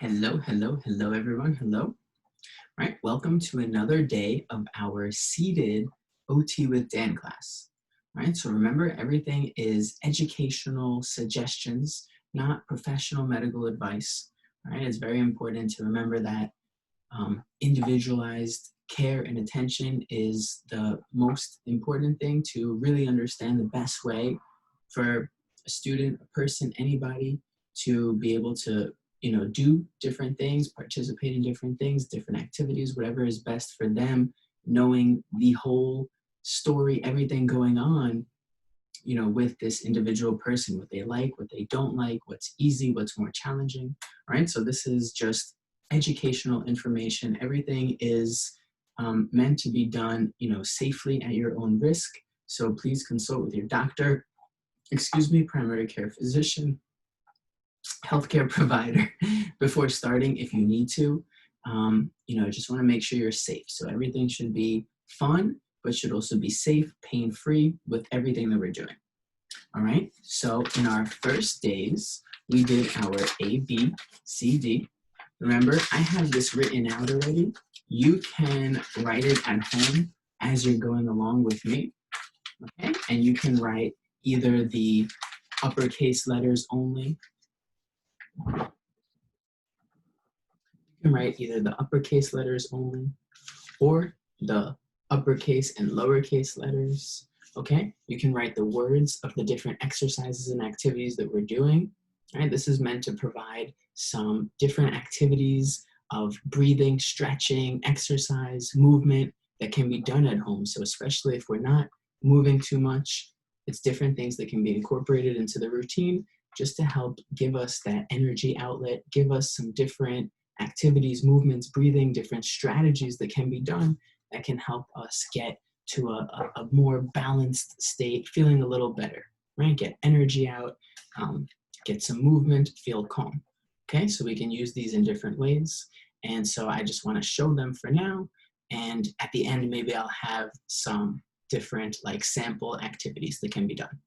Hello, hello, hello, everyone. Hello. All right, welcome to another day of our seated OT with Dan class. All right, so remember, everything is educational suggestions, not professional medical advice. All right, it's very important to remember that individualized care and attention is the most important thing to really understand the best way for a student, a person, anybody to be able to do different things, participate in different things, different activities, whatever is best for them, knowing the whole story, everything going on, with this individual person, what they like, what they don't like, what's easy, what's more challenging, right? So this is just educational information. Everything is meant to be done, safely at your own risk. So please consult with your doctor, primary care physician, healthcare provider before starting if you need to. Just want to make sure you're safe. So everything should be fun, but should also be safe, pain-free with everything that we're doing. All right, so in our first days, we did our A, B, C, D. Remember, I have this written out already. You can write it at home as you're going along with me, okay? And you can write either the uppercase letters only. You can write either the uppercase letters only or the uppercase and lowercase letters, okay? You can write the words of the different exercises and activities that we're doing, right? This is meant to provide some different activities of breathing, stretching, exercise, movement that can be done at home. So especially if we're not moving too much, it's different things that can be incorporated into the routine just to help give us that energy outlet, give us some different activities, movements, breathing, different strategies that can be done that can help us get to a more balanced state, feeling a little better, right? Get energy out, get some movement, feel calm. Okay, so we can use these in different ways. And so I just want to show them for now. And at the end, maybe I'll have some different sample activities that can be done.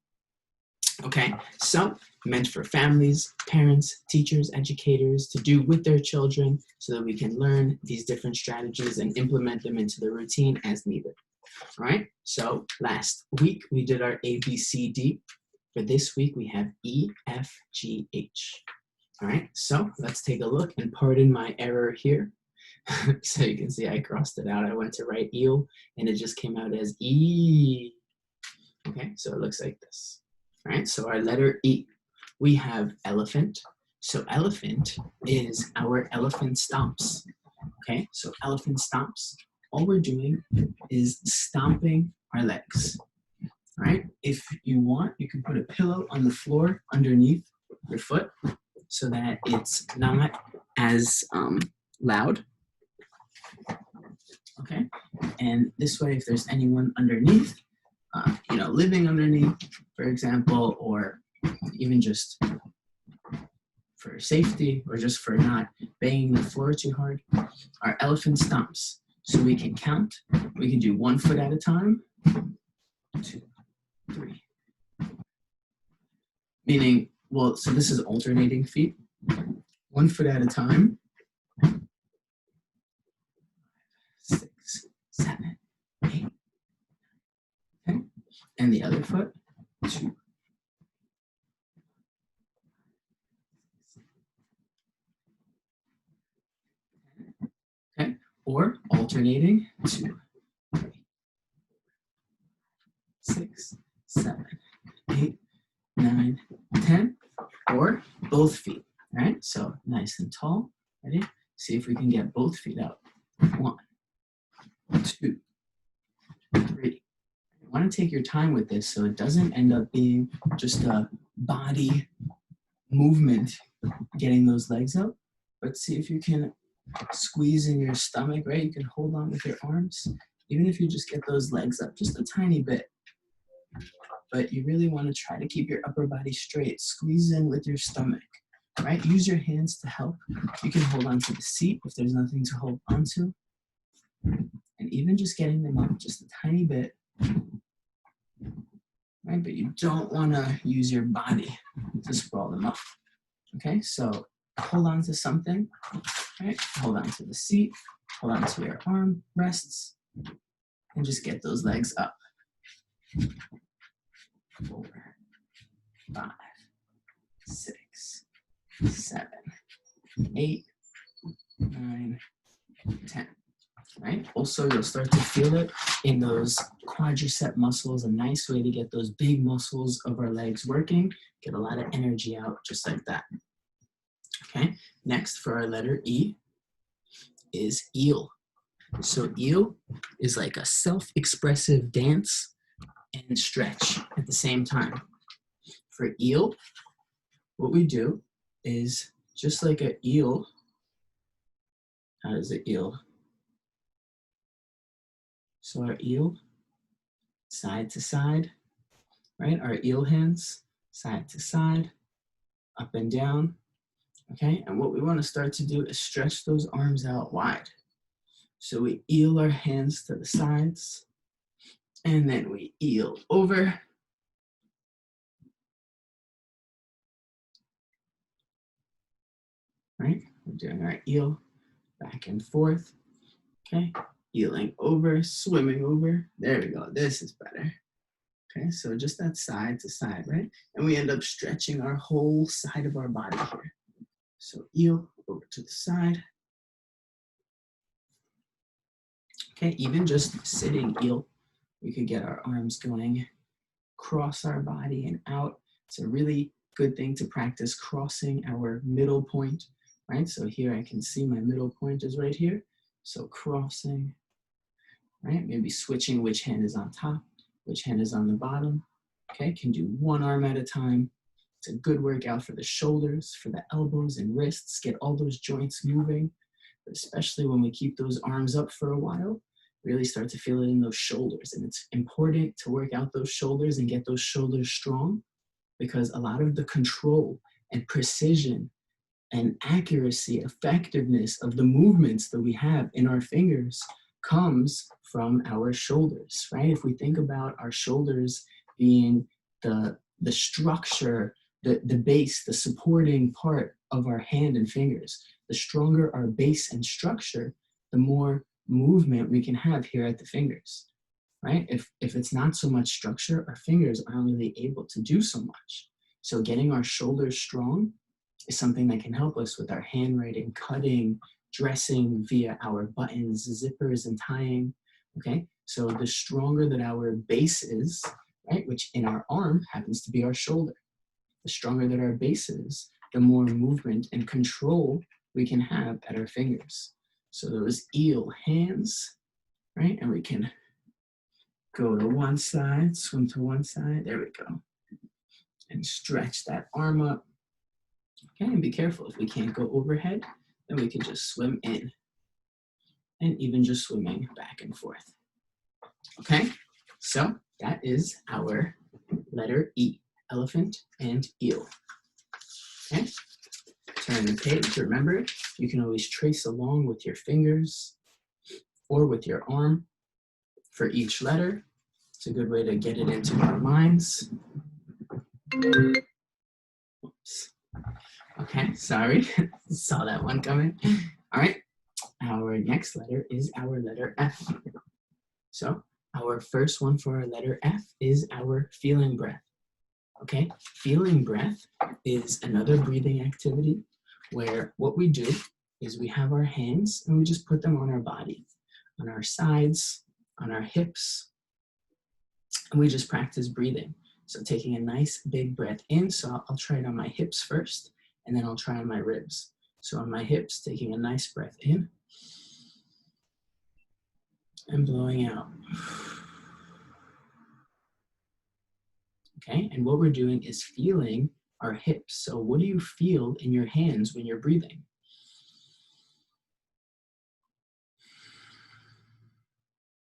Okay, so meant for families, parents, teachers, educators to do with their children so that we can learn these different strategies and implement them into the routine as needed. All right, so last week we did our A, B, C, D. For this week we have E, F, G, H. All right, so let's take a look, and pardon my error here. So you can see I crossed it out. I went to write eel and it just came out as E. Okay, so it looks like this. All right, so our letter E, we have elephant. So elephant is our elephant stomps. Okay, so elephant stomps. All we're doing is stomping our legs. All right, if you want, you can put a pillow on the floor underneath your foot so that it's not as loud. Okay, and this way, if there's anyone underneath, living underneath, for example, or even just for safety or just for not banging the floor too hard, our elephant stomps. So we can count. We can do 1 foot at a time. 2, 3. Meaning, well, so this is alternating feet. 1 foot at a time. 6, 7, 8. Okay. And the other foot. 2. Okay. Or alternating 2, 3, 6, 7, 8, 9, 10, or both feet. All right, so nice and tall. Ready? See if we can get both feet up. 1, 2, 3. You want to take your time with this so it doesn't end up being just a body movement getting those legs up, but see if you can squeeze in your stomach, right? You can hold on with your arms, even if you just get those legs up just a tiny bit. But you really want to try to keep your upper body straight. Squeeze in with your stomach, right? Use your hands to help. You can hold on to the seat if there's nothing to hold onto. And even just getting them up just a tiny bit, right? But you don't want to use your body to sprawl them up. Okay, so hold on to something, right? Hold on to the seat, hold on to your arm rests, and just get those legs up. 4, 5, 6, 7, 8, 9, 10. Right? Also, you'll start to feel it in those quadricep muscles. A nice way to get those big muscles of our legs working. Get a lot of energy out just like that. Okay, next for our letter E is eel. So eel is like a self-expressive dance and stretch at the same time. For eel, what we do is just like an eel. How does an eel? So our eel, side to side, right? Our eel hands, side to side, up and down, okay? And what we want to start to do is stretch those arms out wide. So we eel our hands to the sides, and then we eel over. Right? We're doing our eel back and forth, okay? Eeling over, swimming over. There we go, this is better. Okay, so just that side to side, right? And we end up stretching our whole side of our body here. So eel over to the side. Okay, even just sitting eel, we could get our arms going, cross our body and out. It's a really good thing to practice crossing our middle point, right? So here I can see my middle point is right here. So crossing, right? Maybe switching which hand is on top, which hand is on the bottom. Okay, can do one arm at a time. It's a good workout for the shoulders, for the elbows and wrists, get all those joints moving, but especially when we keep those arms up for a while, really start to feel it in those shoulders. And it's important to work out those shoulders and get those shoulders strong, because a lot of the control and precision and accuracy, effectiveness of the movements that we have in our fingers comes from our shoulders, right? If we think about our shoulders being the structure, the base, the supporting part of our hand and fingers, the stronger our base and structure, the more movement we can have here at the fingers, right? If it's not so much structure, our fingers aren't really able to do so much. So getting our shoulders strong is something that can help us with our handwriting, cutting, dressing via our buttons, zippers, and tying, okay? So the stronger that our base is, right, which in our arm happens to be our shoulder, the stronger that our base is, the more movement and control we can have at our fingers. So those eel hands, right, and we can go to one side, swim to one side, there we go, and stretch that arm up. Okay, and be careful, if we can't go overhead, then we can just swim in, and even just swimming back and forth. Okay, so that is our letter E, elephant and eel. Okay, turn the page, remember, you can always trace along with your fingers or with your arm for each letter. It's a good way to get it into our minds. Oops. Okay, sorry, saw that one coming. All right, our next letter is our letter F. So our first one for our letter F is our feeling breath. Okay, feeling breath is another breathing activity where what we do is we have our hands and we just put them on our body, on our sides, on our hips, and we just practice breathing. So taking a nice big breath in, so I'll try it on my hips first, and then I'll try on my ribs. So on my hips, taking a nice breath in, and blowing out. Okay, and what we're doing is feeling our hips. So what do you feel in your hands when you're breathing?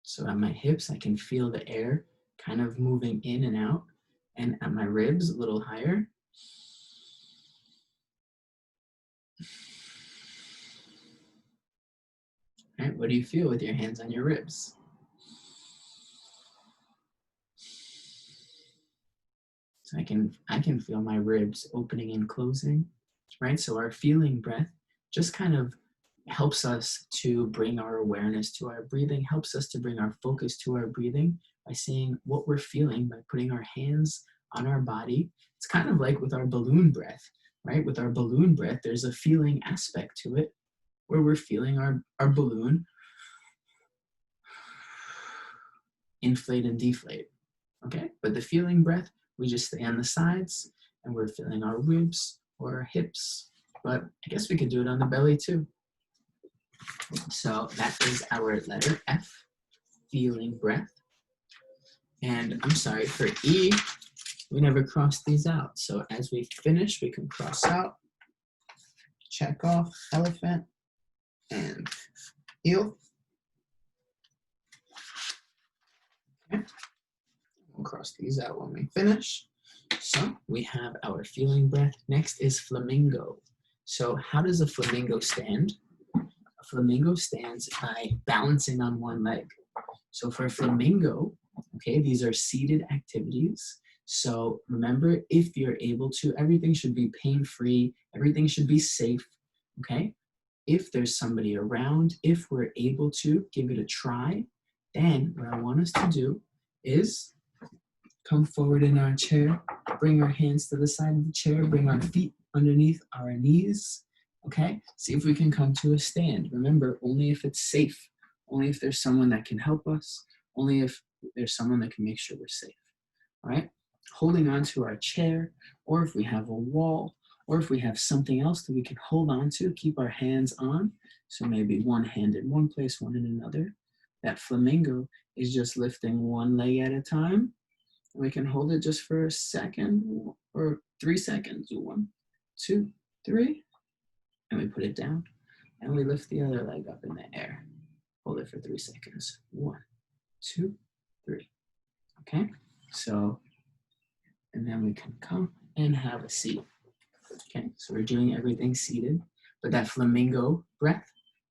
So at my hips, I can feel the air kind of moving in and out, and at my ribs, a little higher. All right, what do you feel with your hands on your ribs? So I can feel my ribs opening and closing. right? So our feeling breath just kind of helps us to bring our awareness to our breathing, helps us to bring our focus to our breathing by seeing what we're feeling, by putting our hands on our body. It's kind of like with our balloon breath, right? With our balloon breath, there's a feeling aspect to it where we're feeling our balloon inflate and deflate, okay? But the feeling breath, we just stay on the sides and we're feeling our ribs or our hips, but I guess we could do it on the belly too. So that is our letter F, feeling breath. And I'm sorry, for E, we never crossed these out. So as we finish, we can cross out, check off elephant and eel. Okay. We'll cross these out when we finish. So we have our feeling breath. Next is flamingo. So how does a flamingo stand? A flamingo stands by balancing on one leg. So for a flamingo, okay, these are seated activities. So remember, if you're able to, everything should be pain-free, everything should be safe, okay? If there's somebody around, if we're able to give it a try, then what I want us to do is come forward in our chair, bring our hands to the side of the chair, bring our feet underneath our knees, okay? See if we can come to a stand. Remember, only if it's safe, only if there's someone that can help us, only if there's someone that can make sure we're safe, all right? Holding on to our chair, or if we have a wall, or if we have something else that we can hold on to, keep our hands on. So maybe one hand in one place, one in another. That flamingo is just lifting one leg at a time. We can hold it just for a second or 3 seconds. 1, 2, 3. And we put it down. And we lift the other leg up in the air. Hold it for 3 seconds. 1, 2, 3. Okay? So, and then we can come and have a seat. Okay, so we're doing everything seated, but that flamingo breath,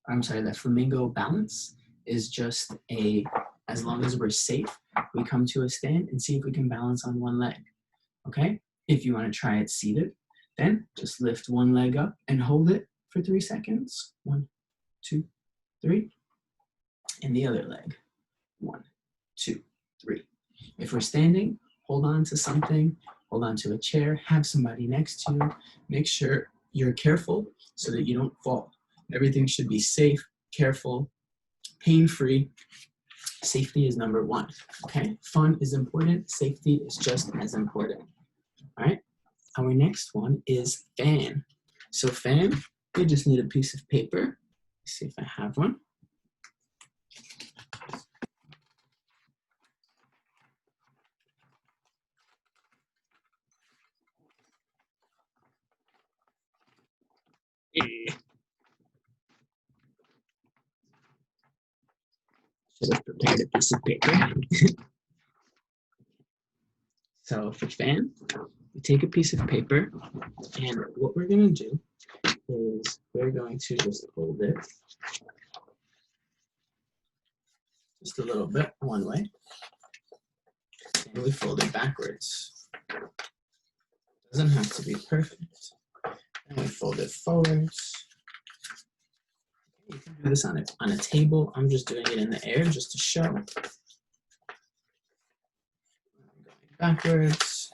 that flamingo balance is just as long as we're safe, we come to a stand and see if we can balance on one leg, okay? If you wanna try it seated, then just lift one leg up and hold it for 3 seconds. 1, 2, 3, and the other leg. 1, 2, 3. If we're standing, hold on to something, hold on to a chair, have somebody next to you. Make sure you're careful so that you don't fall. Everything should be safe, careful, pain-free. Safety is number 1, okay? Fun is important, safety is just as important, all right? Our next one is fan. So fan, you just need a piece of paper. Let's see if I have one. Should have prepared a piece of paper. So for fan, we take a piece of paper, and what we're gonna do is we're going to just fold it just a little bit one way, and we fold it backwards. Doesn't have to be perfect. And we fold it forwards. You can do this on a table. I'm just doing it in the air just to show. Going backwards.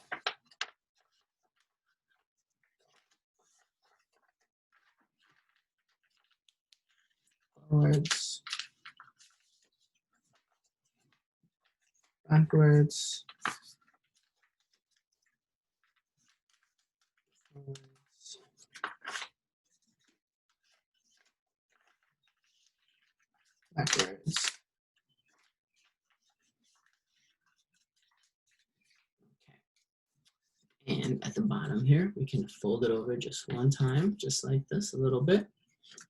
Forwards. Backwards. Forwards. Backwards. Okay. And at the bottom here, we can fold it over just one time, just like this, a little bit.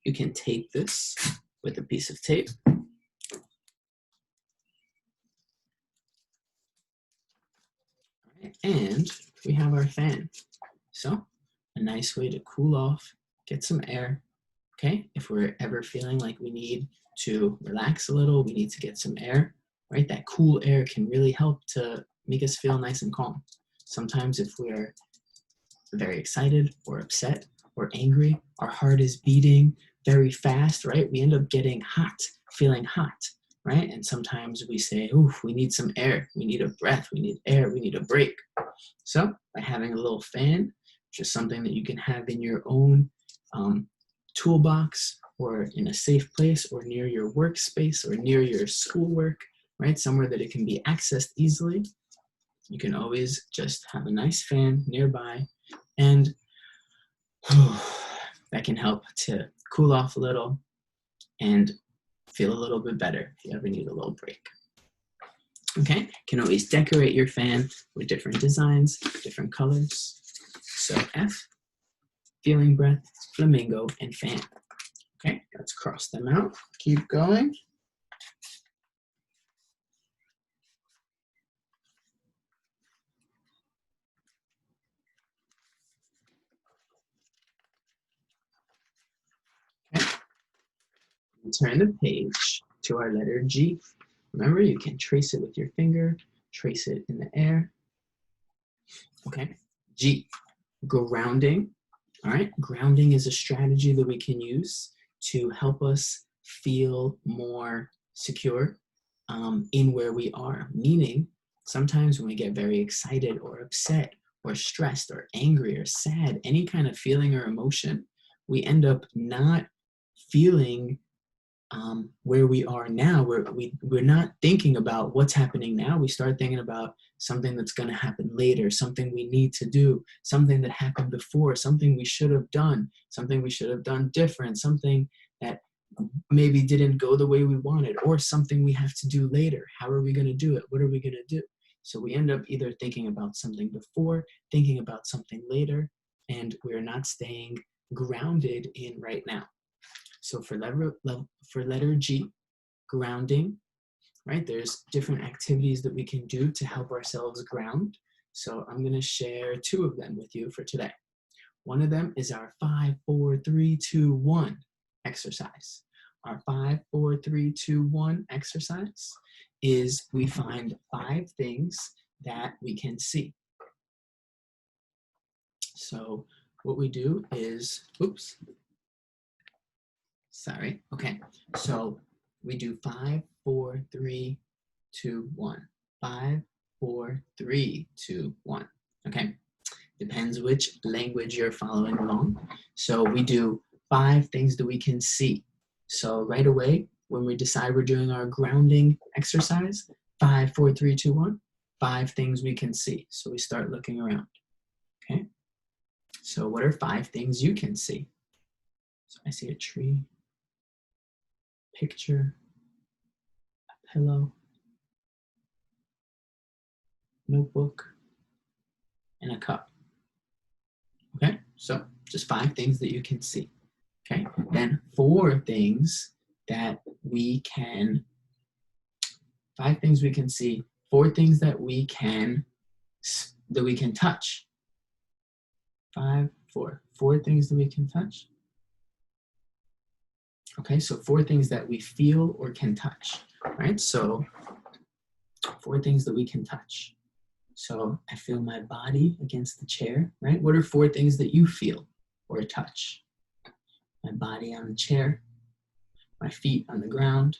You can tape this with a piece of tape. And we have our fan. So a nice way to cool off, get some air, okay? If we're ever feeling like we need to relax a little, we need to get some air, right? That cool air can really help to make us feel nice and calm. Sometimes if we're very excited or upset, or angry, our heart is beating very fast, right? We end up getting hot, feeling hot, right? And sometimes we say, ooh, we need some air, we need a breath, we need air, we need a break. So by having a little fan, just something that you can have in your own toolbox or in a safe place or near your workspace or near your schoolwork, right? Somewhere that it can be accessed easily. You can always just have a nice fan nearby, and that can help to cool off a little and feel a little bit better if you ever need a little break. Okay, you can always decorate your fan with different designs, different colors. So F, feeling breath, flamingo, and fan. Okay, let's cross them out. Keep going. Okay. Turn the page to our letter G. Remember, you can trace it with your finger, trace it in the air. Okay, G, grounding. All right, grounding is a strategy that we can use to help us feel more secure in where we are. Meaning, sometimes when we get very excited or upset or stressed or angry or sad, any kind of feeling or emotion, we end up not feeling where we are now. We're not thinking about what's happening now. We start thinking about something that's going to happen later, something we need to do, something that happened before, something we should have done different, something that maybe didn't go the way we wanted, or something we have to do later. How are we going to do it? What are we going to do? So we end up either thinking about something before, thinking about something later, and we're not staying grounded in right now. So for letter G, grounding, right? There's different activities that we can do to help ourselves ground. So I'm going to share 2 of them with you for today. One of them is our 5, 4, 3, 2, 1 exercise. Our 5, 4, 3, 2, 1 exercise is we find 5 things that we can see. So what we do is, okay. So we do 5, 4, 3, 2, 1. 5, 4, 3, 2, 1. Okay. Depends which language you're following along. So we do 5 things that we can see. So right away, when we decide we're doing our grounding exercise, 5, 4, 3, 2, 1, 5 things we can see. So we start looking around. Okay. So what are 5 things you can see? So I see a tree, picture, a pillow, notebook, and a cup. Okay, so just 5 things that you can see. Okay, then 4 things that we can, 5 things we can see, 4 things that we can touch. 5, 4, 4 things that we can touch. Okay, so 4 things that we feel or can touch, right? So 4 things that we can touch. So I feel my body against the chair, right? What are 4 things that you feel or touch? My body on the chair, my feet on the ground,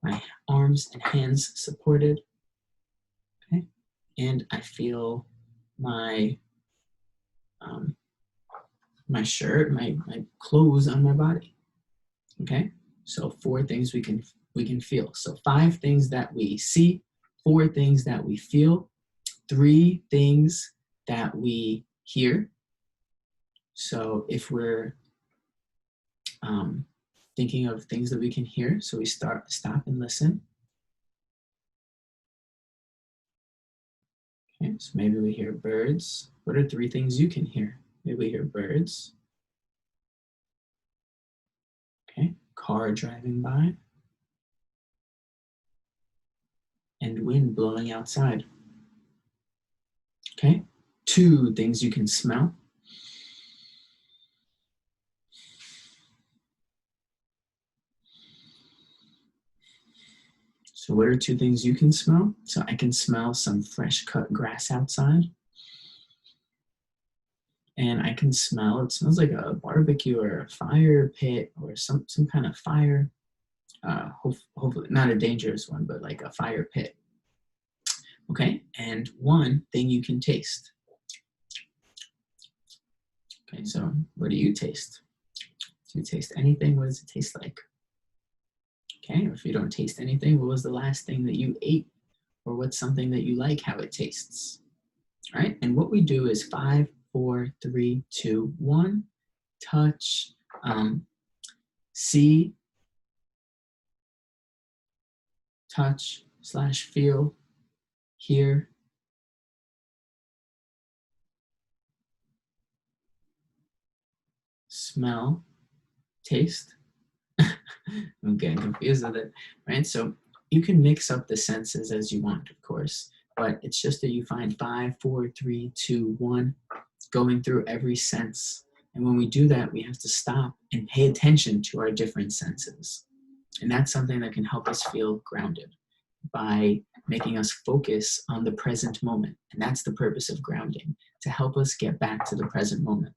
my arms and hands supported, okay? And I feel my my shirt, my clothes on my body, okay? So 4 things we can feel. So 5 things that we see, 4 things that we feel, 3 things that we hear. So if we're thinking of things that we can hear, so we stop and listen. Okay, so maybe we hear birds. What are 3 things you can hear? Maybe we hear birds. Okay, car driving by. And wind blowing outside. Okay, 2 things you can smell. So what are 2 things you can smell? So I can smell some fresh cut grass outside. and I can smell, it smells like a barbecue or a fire pit or some kind of fire. Hopefully not a dangerous one, but like a fire pit. Okay, and one thing you can taste. Okay, so what do you taste? Do you taste anything? What does it taste like? Okay, or if you don't taste anything, what was the last thing that you ate? Or what's something that you like how it tastes? All right, and what we do is 5, 4, 3, 2, 1. Touch, see, touch / feel, hear, smell, taste. I'm getting confused with it, right? So you can mix up the senses as you want, of course, but it's just that you find 5, 4, 3, 2, 1, going through every sense. And when we do that, we have to stop and pay attention to our different senses. And that's something that can help us feel grounded by making us focus on the present moment. And that's the purpose of grounding, to help us get back to the present moment.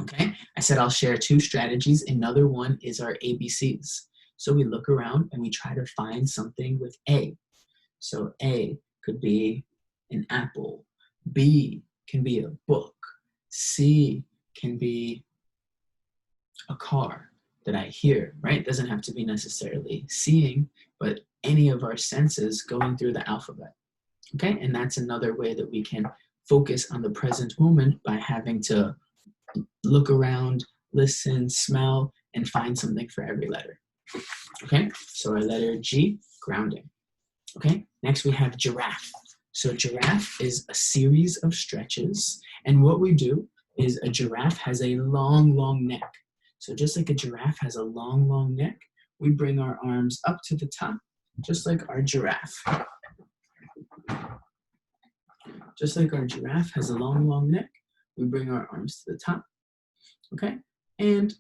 Okay, I said I'll share 2 strategies. Another one is our ABCs. So we look around and we try to find something with A. So A could be an apple. B can be a book. C can be a car that I hear, right? It doesn't have to be necessarily seeing, but any of our senses going through the alphabet. Okay, and that's another way that we can focus on the present moment by having to look around, listen, smell, and find something for every letter. Okay, so our letter G, grounding. Okay, next we have giraffe. So giraffe is a series of stretches, and what we do is a giraffe has a long, long neck. So just like a giraffe has a long, long neck, we bring our arms up to the top, just like our giraffe. Just like our giraffe has a long, long neck, we bring our arms to the top, okay? And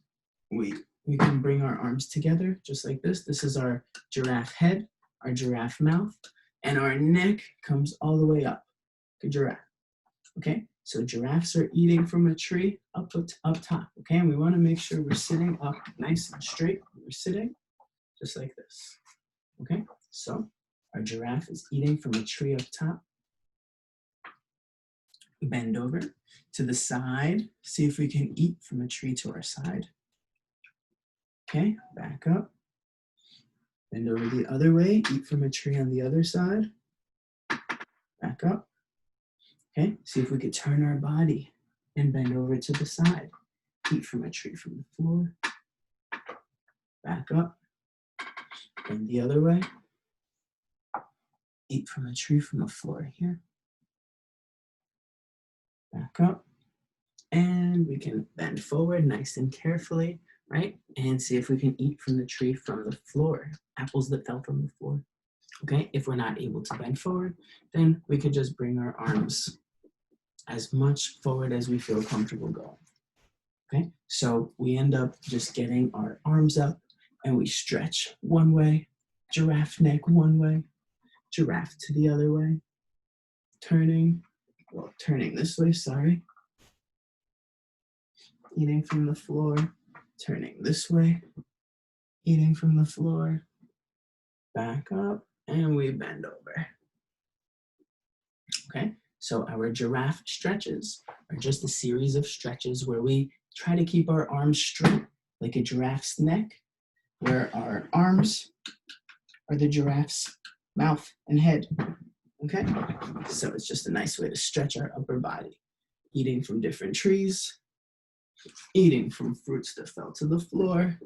we can bring our arms together just like this. This is our giraffe head, our giraffe mouth, and our neck comes all the way up to giraffe, okay? So giraffes are eating from a tree up top, okay? And we wanna make sure we're sitting up nice and straight. We're sitting just like this, okay? So our giraffe is eating from a tree up top. Bend over to the side, see if we can eat from a tree to our side. Okay, back up. Bend over the other way, eat from a tree on the other side. Back up. Okay, see if we could turn our body and bend over to the side. Eat from a tree from the floor. Back up. Bend the other way. Eat from a tree from the floor here. Back up. And we can bend forward nice and carefully, right? And see if we can eat from the tree from the floor. Apples that fell from the floor. Okay, if we're not able to bend forward, then we could just bring our arms as much forward as we feel comfortable going. Okay, so we end up just getting our arms up and we stretch one way, giraffe neck one way, giraffe to the other way, turning this way, sorry. Eating from the floor, turning this way, eating from the floor, back up, and we bend over. Okay, so our giraffe stretches are just a series of stretches where we try to keep our arms straight, like a giraffe's neck, where our arms are the giraffe's mouth and head. Okay, so it's just a nice way to stretch our upper body. Eating from different trees, eating from fruits that fell to the floor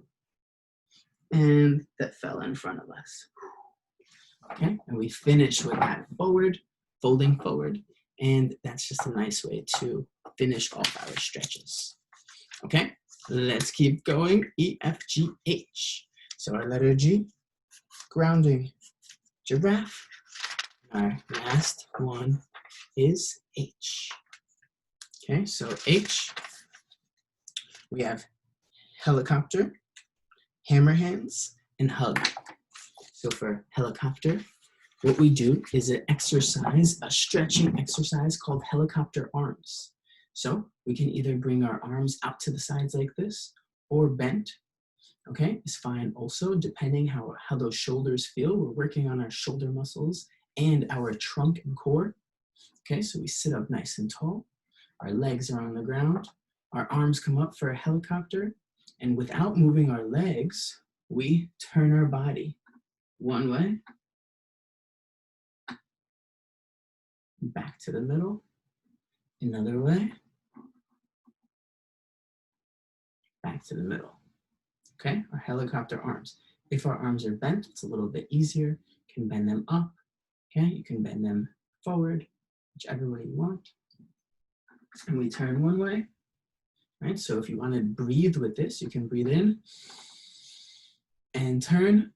and that fell in front of us. Okay, and we finish with that forward, folding forward, and that's just a nice way to finish off our stretches. Okay, let's keep going. E, F, G, H. So our letter G, grounding, giraffe. Our last one is H. Okay, so H, we have helicopter, hammer hands, and hug. So for helicopter, what we do is an exercise, a stretching exercise called helicopter arms. So We can either bring our arms out to the sides like this or bent, okay, is fine also, depending how those shoulders feel. We're working on our shoulder muscles and our trunk and core. Okay, so we sit up nice and tall. Our legs are on the ground. Our arms come up for a helicopter. And without moving our legs, we turn our body one way, back to the middle, another way, back to the middle. Okay, our helicopter arms. If our arms are bent, it's a little bit easier. You can bend them up. Okay, you can bend them forward, whichever way you want. And we turn one way, right? So if you want to breathe with this, you can breathe in and turn.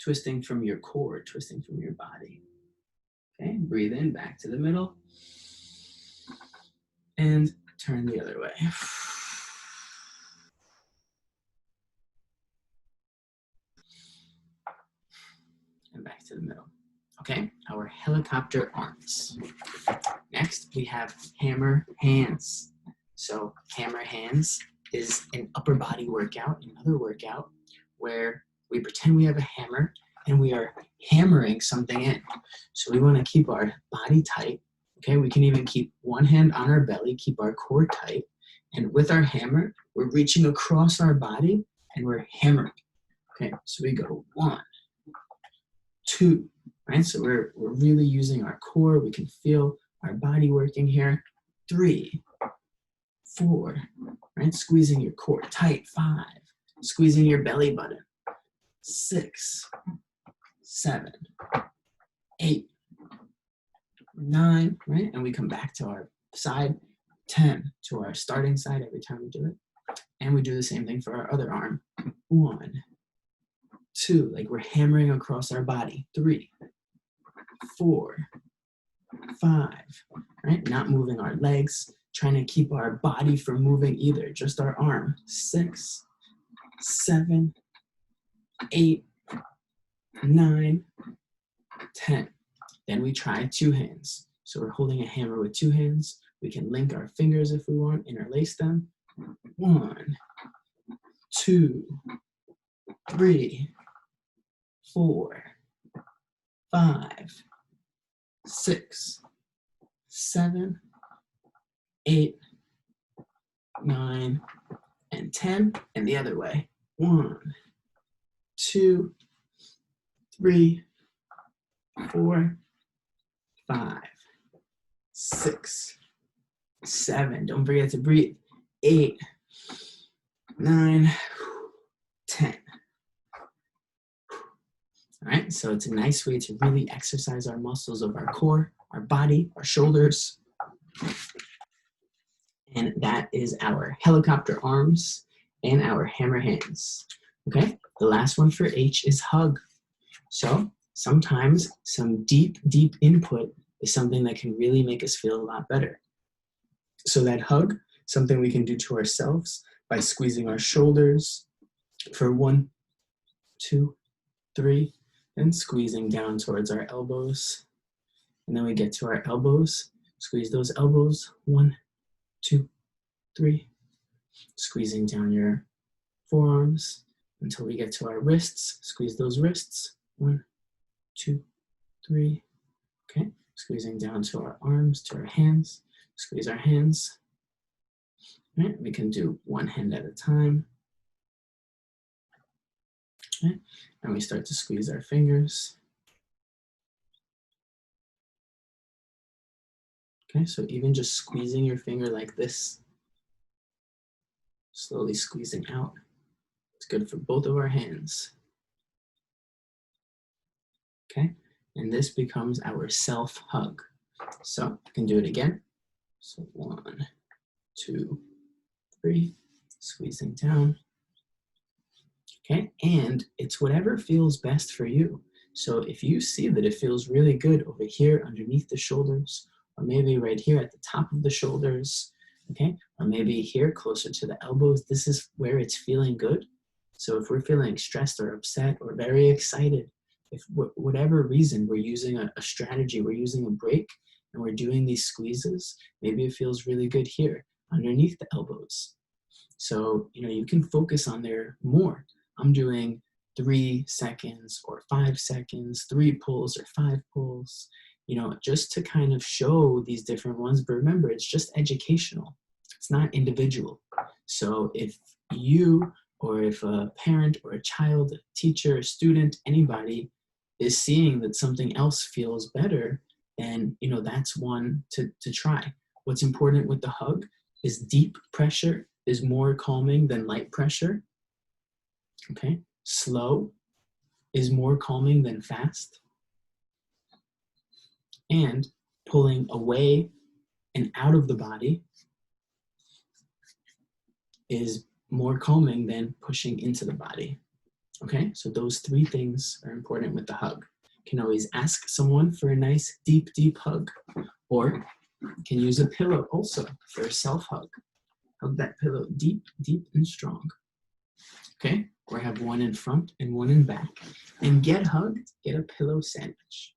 Twisting from your core, twisting from your body. Okay, breathe in, back to the middle. And turn the other way. And back to the middle. Okay, our helicopter arms. Next, we have hammer hands. So hammer hands is an upper body workout, another workout where we pretend we have a hammer and we are hammering something in. So we want to keep our body tight. Okay, we can even keep one hand on our belly, keep our core tight. And with our hammer, we're reaching across our body and we're hammering. Okay, so we go 1, 2, right? So we're really using our core. We can feel our body working here. 3, 4, right? Squeezing your core tight. 5, squeezing your belly button. 6, 7, 8, 9, right? And we come back to our side. 10 to our starting side every time we do it. And we do the same thing for our other arm. 1, 2, like we're hammering across our body. 3, 4, 5, right? Not moving our legs, trying to keep our body from moving either, just our arm. 6, 7, 8, 9, 10. Then we try 2 hands. So we're holding a hammer with 2 hands. We can link our fingers if we want, interlace them. 1, 2, 3, 4, 5, 6, 7, 8, 9, and 10. And the other way. 1, 2, 3, 4, 5, 6, 7. Don't forget to breathe. 8, 9, 10. All right, so it's a nice way to really exercise our muscles of our core, our body, our shoulders. And that is our helicopter arms and our hammer hands. Okay, the last one for H is hug. So sometimes some deep, deep input is something that can really make us feel a lot better. So that hug, something we can do to ourselves by squeezing our shoulders for 1, 2, 3, and squeezing down towards our elbows. And then we get to our elbows, squeeze those elbows, 1, 2, 3, squeezing down your forearms until we get to our wrists, squeeze those wrists, 1, 2, 3, okay, squeezing down to our arms, to our hands, squeeze our hands. All right, we can do one hand at a time. Okay, and we start to squeeze our fingers. Okay, so even just squeezing your finger like this, slowly squeezing out, it's good for both of our hands. Okay, and this becomes our self-hug. So I can do it again. So 1, 2, 3, squeezing down. Okay, and it's whatever feels best for you. So if you see that it feels really good over here underneath the shoulders, or maybe right here at the top of the shoulders, okay, or maybe here closer to the elbows, this is where it's feeling good. So if we're feeling stressed or upset or very excited, if whatever reason we're using a strategy, we're using a break, and we're doing these squeezes, maybe it feels really good here underneath the elbows. So, you can focus on there more. I'm doing 3 seconds or 5 seconds, 3 pulls or 5 pulls, just to kind of show these different ones. But remember, it's just educational. It's not individual. So if you, or if a parent or a child, a teacher, a student, anybody is seeing that something else feels better, then, that's one to try. What's important with the hug is deep pressure is more calming than light pressure. Okay, slow is more calming than fast. And pulling away and out of the body is more calming than pushing into the body. Okay, so those 3 things are important with the hug. You can always ask someone for a nice, deep, deep hug, or you can use a pillow also for a self-hug. Hug that pillow deep, deep, and strong. Okay, or have one in front and one in back. And get hugged, get a pillow sandwich.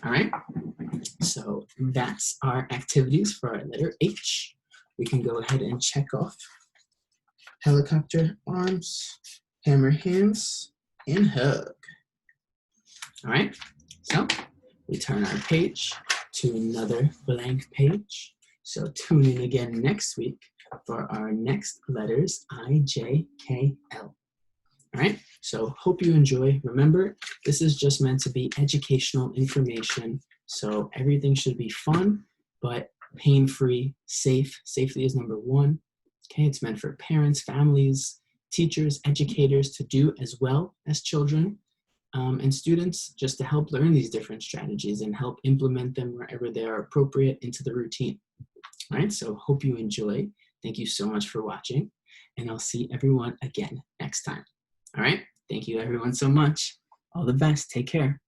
All right, so that's our activities for our letter H. We can go ahead and check off helicopter arms, hammer hands, and hug. All right, so we turn our page to another blank page. So tune in again next week for our next letters, I, J, K, L. All right, so hope you enjoy. Remember, this is just meant to be educational information, so everything should be fun, but pain-free, safe. Safety is number 1. Okay, it's meant for parents, families, teachers, educators to do as well as children and students, just to help learn these different strategies and help implement them wherever they are appropriate into the routine. All right, so hope you enjoy. Thank you so much for watching, and I'll see everyone again next time. All right, thank you everyone so much. All the best, take care.